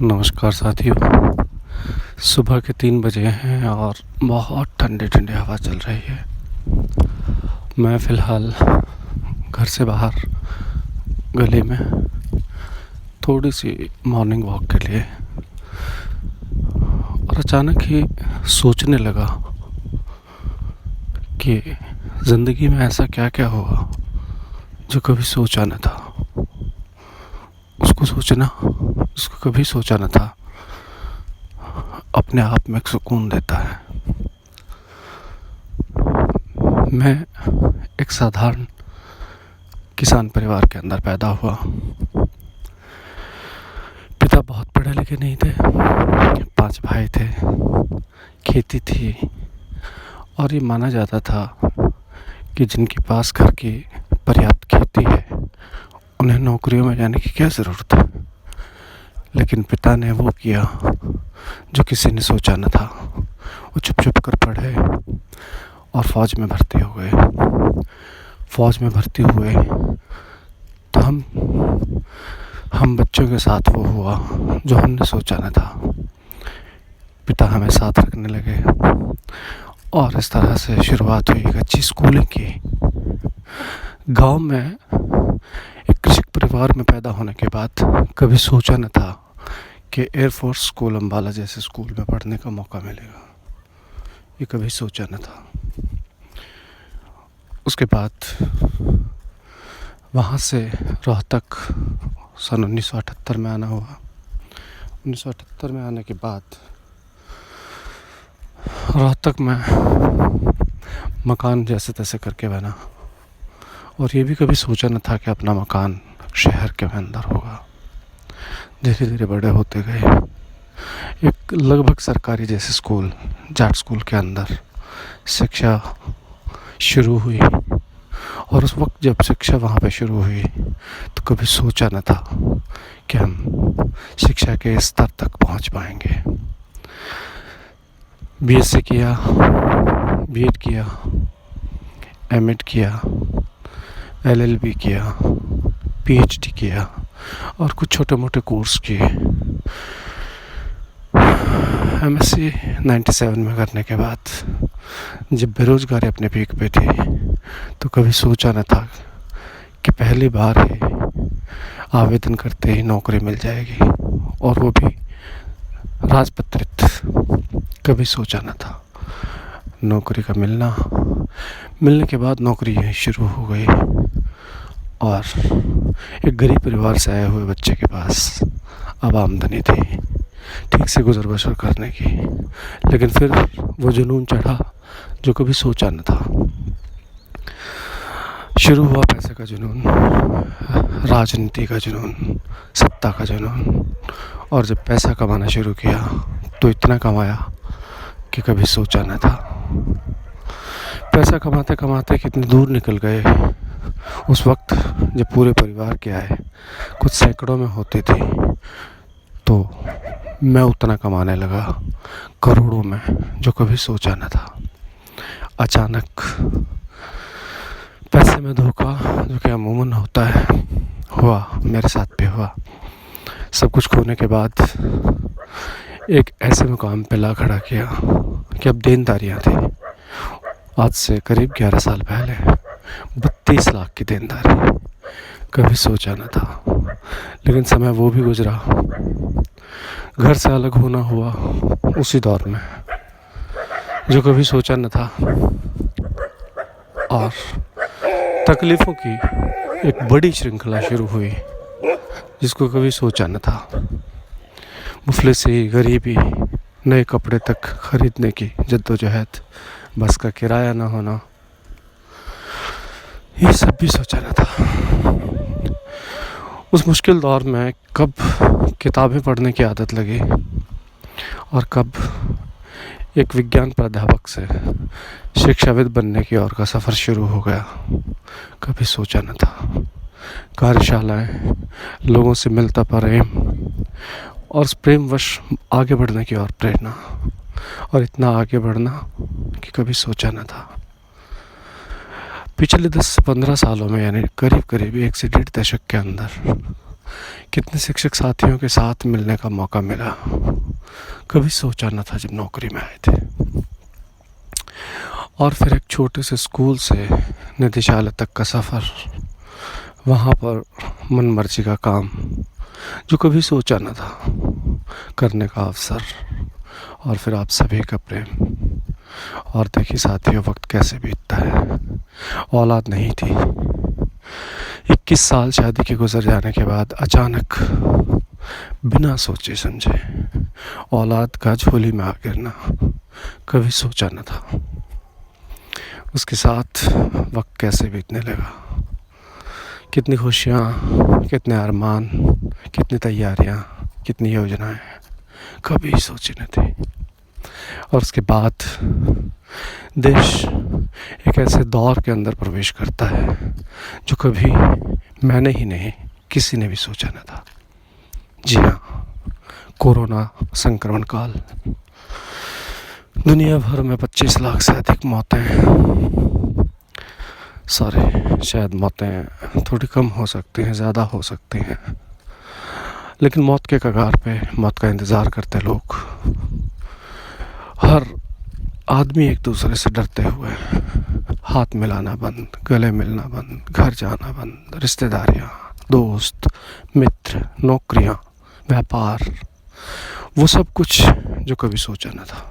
नमस्कार साथियों। सुबह के 3 बजे हैं और बहुत ठंडी ठंडी हवा चल रही है। मैं फ़िलहाल घर से बाहर गली में थोड़ी सी मॉर्निंग वॉक के लिए और अचानक ही सोचने लगा कि ज़िंदगी में ऐसा क्या क्या हुआ जो कभी सोचा न था। उसको कभी सोचा न था अपने आप में एक सुकून देता है। मैं एक साधारण किसान परिवार के अंदर पैदा हुआ। पिता बहुत पढ़े लिखे नहीं थे, 5 भाई थे, खेती थी और ये माना जाता था कि जिनके पास घर की पर्याप्त खेती है उन्हें नौकरियों में जाने की क्या ज़रूरत है। लेकिन पिता ने वो किया जो किसी ने सोचा न था। वो चुप कर पढ़े और फ़ौज में भर्ती हो गए। फ़ौज में भर्ती हुए तो हम बच्चों के साथ वो हुआ जो हमने सोचा न था। पिता हमें साथ रखने लगे और इस तरह से शुरुआत हुई एक अच्छी स्कूलिंग की। गांव में एक कृषक परिवार में पैदा होने के बाद कभी सोचा न था कि एयरफोर्स स्कूल अम्बाला जैसे स्कूल में पढ़ने का मौका मिलेगा। ये कभी सोचा न था। उसके बाद वहाँ से रोहतक सन 1978 में आना हुआ। 1978 में आने के बाद रोहतक में मकान जैसे तैसे करके बना और ये भी कभी सोचा न था कि अपना मकान शहर के अंदर होगा। धीरे धीरे बड़े होते गए। एक लगभग सरकारी जैसे स्कूल, जाट स्कूल के अंदर शिक्षा शुरू हुई और उस वक्त जब शिक्षा वहाँ पे शुरू हुई तो कभी सोचा न था कि हम शिक्षा के स्तर तक पहुँच पाएंगे। बीएससी किया, बीएड किया, एमएड किया, एलएलबी किया, पीएचडी किया और कुछ छोटे मोटे कोर्स किए। एमएससी 97 में करने के बाद जब बेरोज़गारी अपने पीक पे थी तो कभी सोचा न था कि पहली बार ही आवेदन करते ही नौकरी मिल जाएगी और वो भी राजपत्रित। कभी सोचा न था। नौकरी का मिलने के बाद नौकरी यहीं शुरू हो गई और एक गरीब परिवार से आए हुए बच्चे के पास अब आमदनी थी ठीक से गुजर बसर करने की। लेकिन फिर वो जुनून चढ़ा जो कभी सोचा न था। शुरू हुआ पैसे का जुनून, राजनीति का जुनून, सत्ता का जुनून और जब पैसा कमाना शुरू किया तो इतना कमाया कि कभी सोचा न था। पैसा कमाते कमाते कितनी दूर निकल गए। उस वक्त जब पूरे परिवार के आए कुछ सैकड़ों में होती थी तो मैं उतना कमाने लगा करोड़ों में जो कभी सोचा न था। अचानक पैसे में धोखा जो कि अमूमन होता है हुआ, मेरे साथ भी हुआ। सब कुछ खोने के बाद एक ऐसे मुकाम पे ला खड़ा किया कि अब देनदारियाँ थी। आज से करीब 11 साल पहले 32 लाख की देनदारी। कभी सोचा न था। लेकिन समय वो भी गुजरा। घर से अलग होना हुआ उसी दौर में जो कभी सोचा न था और तकलीफ़ों की एक बड़ी श्रृंखला शुरू हुई जिसको कभी सोचा न था। मुफलिसी, गरीबी, नए कपड़े तक खरीदने की जद्दोजहद, बस का किराया ना होना, ये सब भी सोचा न था। उस मुश्किल दौर में कब किताबें पढ़ने की आदत लगी और कब एक विज्ञान प्राध्यापक से शिक्षाविद बनने की ओर का सफ़र शुरू हो गया, कभी सोचा न था। कार्यशालाएं, लोगों से मिलता प्रेम और उस प्रेमवश आगे बढ़ने की ओर प्रेरणा और इतना आगे बढ़ना कि कभी सोचा न था। पिछले 10 से 15 सालों में यानी करीब 1 से 1.5 दशक के अंदर कितने शिक्षक साथियों के साथ मिलने का मौका मिला, कभी सोचा न था जब नौकरी में आए थे। और फिर एक छोटे से स्कूल से निदेशालय तक का सफ़र, वहाँ पर मन मर्जी का काम जो कभी सोचा न था, करने का अवसर, और फिर आप सभी का प्रेम। और देखिए साथियों, वक्त कैसे बीतता है। औलाद नहीं थी। 21 साल शादी के गुजर जाने के बाद अचानक बिना सोचे समझे औलाद का झोली में आ गिरना कभी सोचा न था। उसके साथ वक्त कैसे बीतने लगा, कितनी खुशियाँ, कितने अरमान, कितनी तैयारियाँ, कितनी योजनाएं कभी सोची न थी। और उसके बाद देश एक ऐसे दौर के अंदर प्रवेश करता है जो कभी मैंने ही नहीं, किसी ने भी सोचा न था। जी हाँ, कोरोना संक्रमण काल। दुनिया भर में 25 लाख से अधिक मौतें, शायद मौतें थोड़ी कम हो सकती हैं, ज़्यादा हो सकती हैं, लेकिन मौत के कगार पे मौत का इंतज़ार करते लोग, हर आदमी एक दूसरे से डरते हुए, हाथ मिलाना बंद, गले मिलना बंद, घर जाना बंद, रिश्तेदारियाँ, दोस्त, मित्र, नौकरियाँ, व्यापार, वो सब कुछ जो कभी सोचा न था।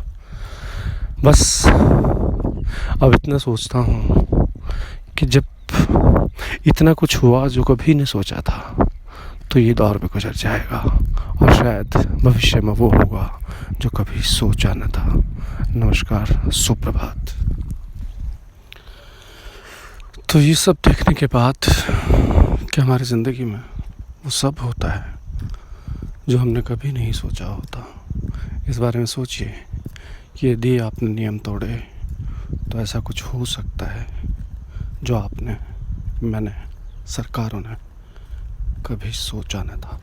बस अब इतना सोचता हूँ कि जब इतना कुछ हुआ जो कभी नहीं सोचा था, तो ये दौर भी गुजर जाएगा और शायद भविष्य में वो होगा जो कभी सोचा न था। नमस्कार, सुप्रभात। तो ये सब देखने के बाद क्या हमारी ज़िंदगी में वो सब होता है जो हमने कभी नहीं सोचा होता। इस बारे में सोचिए कि यदि आपने नियम तोड़े तो ऐसा कुछ हो सकता है जो मैंने, सरकारों ने कभी सोचा न था।